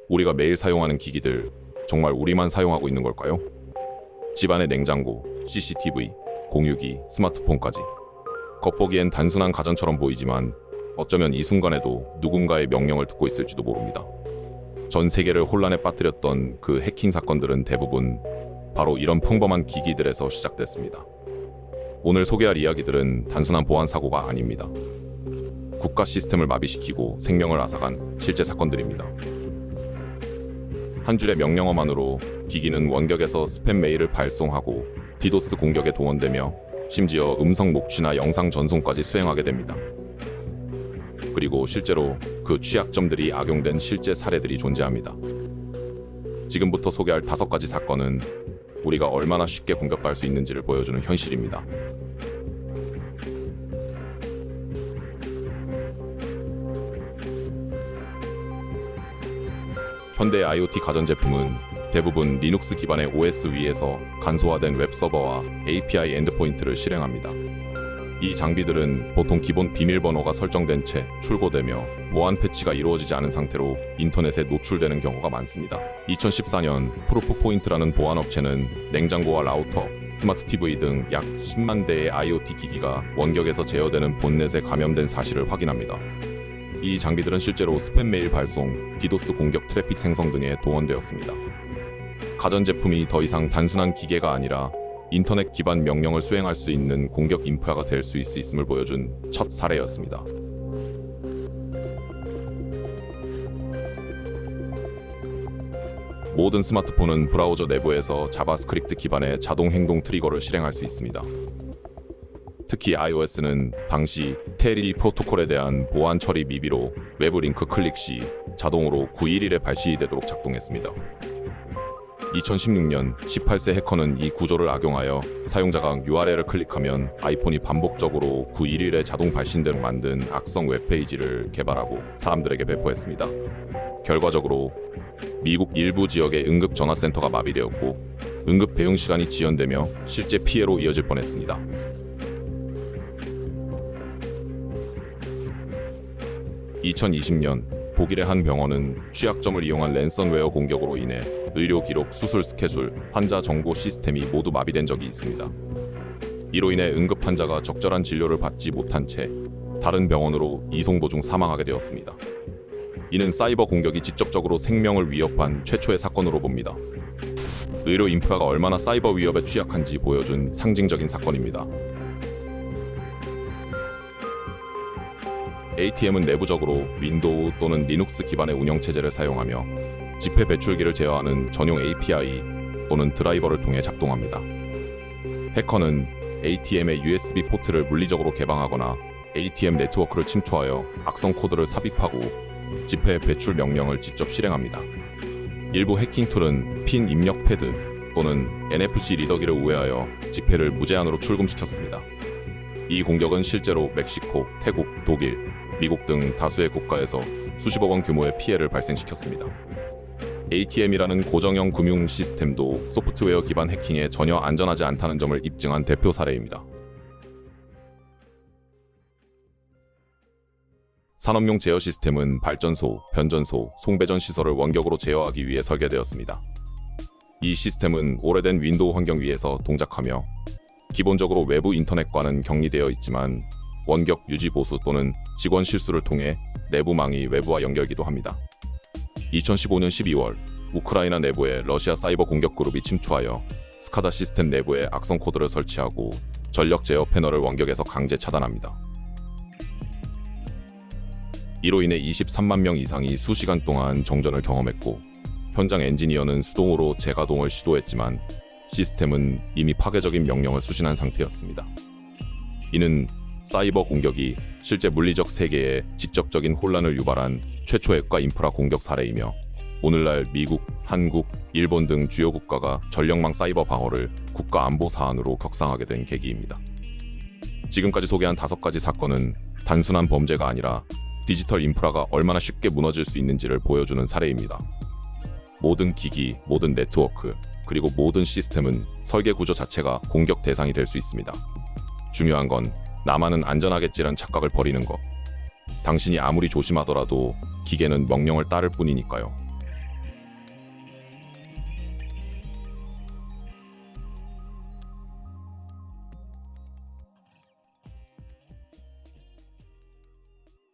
우리가 매일 사용하는 기기들, 정말 우리만 사용하고 있는 걸까요? 집안의 냉장고, CCTV, 공유기, 스마트폰까지. 겉보기엔 단순한 가전처럼 보이지만 어쩌면 이 순간에도 누군가의 명령을 듣고 있을지도 모릅니다. 전 세계를 혼란에 빠뜨렸던 그 해킹 사건들은 대부분 바로 이런 평범한 기기들에서 시작됐습니다. 오늘 소개할 이야기들은 단순한 보안 사고가 아닙니다. 국가 시스템을 마비시키고 생명을 앗아간 실제 사건들입니다. 한 줄의 명령어만으로 기기는 원격에서 스팸 메일을 발송하고 디도스 공격에 동원되며 심지어 음성 녹취나 영상 전송까지 수행하게 됩니다. 그리고 실제로 그 취약점들이 악용된 실제 사례들이 존재합니다. 지금부터 소개할 5가지 사건은 우리가 얼마나 쉽게 공격할 수 있는지를 보여주는 현실입니다. 현대의 IoT 가전제품은 대부분 리눅스 기반의 OS 위에서 간소화된 웹서버와 API 엔드포인트를 실행합니다. 이 장비들은 보통 기본 비밀번호가 설정된 채 출고되며 보안 패치가 이루어지지 않은 상태로 인터넷에 노출되는 경우가 많습니다. 2014년 프루프포인트라는 보안 업체는 냉장고와 라우터, 스마트 TV 등 약 10만 대의 IoT 기기가 원격에서 제어되는 본넷에 감염된 사실을 확인합니다. 이 장비들은 실제로 스팸 메일 발송, 디도스 공격 트래픽 생성 등에 동원되었습니다. 가전제품이 더 이상 단순한 기계가 아니라 인터넷 기반 명령을 수행할 수 있는 공격 인프라가 될 수 있음을 보여준 첫 사례였습니다. 모든 스마트폰은 브라우저 내부에서 자바스크립트 기반의 자동 행동 트리거를 실행할 수 있습니다. 특히 iOS는 당시 TLE 프로토콜에 대한 보안 처리 미비로 외부 링크 클릭 시 자동으로 911에 발신이 되도록 작동했습니다. 2016년 18세 해커는 이 구조를 악용하여 사용자가 URL을 클릭하면 아이폰이 반복적으로 911에 자동 발신되도록 만든 악성 웹페이지를 개발하고 사람들에게 배포했습니다. 결과적으로 미국 일부 지역의 응급전화센터가 마비되었고 응급 대응 시간이 지연되며 실제 피해로 이어질 뻔했습니다. 2020년 독일의 한 병원은 취약점을 이용한 랜섬웨어 공격으로 인해 의료 기록, 수술 스케줄, 환자 정보 시스템이 모두 마비된 적이 있습니다. 이로 인해 응급 환자가 적절한 진료를 받지 못한 채 다른 병원으로 이송 도중 사망하게 되었습니다. 이는 사이버 공격이 직접적으로 생명을 위협한 최초의 사건으로 봅니다. 의료 인프라가 얼마나 사이버 위협에 취약한지 보여준 상징적인 사건입니다. ATM은 내부적으로 윈도우 또는 리눅스 기반의 운영체제를 사용하며 지폐 배출기를 제어하는 전용 API 또는 드라이버를 통해 작동합니다. 해커는 ATM의 USB 포트를 물리적으로 개방하거나 ATM 네트워크를 침투하여 악성 코드를 삽입하고 지폐 배출 명령을 직접 실행합니다. 일부 해킹 툴은 핀 입력 패드 또는 NFC 리더기를 우회하여 지폐를 무제한으로 출금시켰습니다. 이 공격은 실제로 멕시코, 태국, 독일, 미국 등 다수의 국가에서 수십억 원 규모의 피해를 발생시켰습니다. ATM이라는 고정형 금융 시스템도 소프트웨어 기반 해킹에 전혀 안전하지 않다는 점을 입증한 대표 사례입니다. 산업용 제어 시스템은 발전소, 변전소, 송배전 시설을 원격으로 제어하기 위해 설계되었습니다. 이 시스템은 오래된 윈도우 환경 위에서 동작하며 기본적으로 외부 인터넷과는 격리되어 있지만 원격 유지 보수 또는 직원 실수를 통해 내부망이 외부와 연결기도 합니다. 2015년 12월 우크라이나 내부에 러시아 사이버 공격 그룹이 침투하여 스카다 시스템 내부에 악성 코드를 설치하고 전력 제어 패널을 원격에서 강제 차단합니다. 이로 인해 23만 명 이상이 수시간 동안 정전을 경험했고 현장 엔지니어는 수동으로 재가동을 시도했지만 시스템은 이미 파괴적인 명령을 수신한 상태였습니다. 이는 사이버 공격이 실제 물리적 세계에 직접적인 혼란을 유발한 최초의 국가 인프라 공격 사례이며 오늘날 미국, 한국, 일본 등 주요 국가가 전력망 사이버 방어를 국가 안보 사안으로 격상하게 된 계기입니다. 지금까지 소개한 5가지 사건은 단순한 범죄가 아니라 디지털 인프라가 얼마나 쉽게 무너질 수 있는지를 보여주는 사례입니다. 모든 기기, 모든 네트워크, 그리고 모든 시스템은 설계 구조 자체가 공격 대상이 될 수 있습니다. 중요한 건 나만은 안전하겠지란 착각을 버리는 것. 당신이 아무리 조심하더라도 기계는 명령을 따를 뿐이니까요.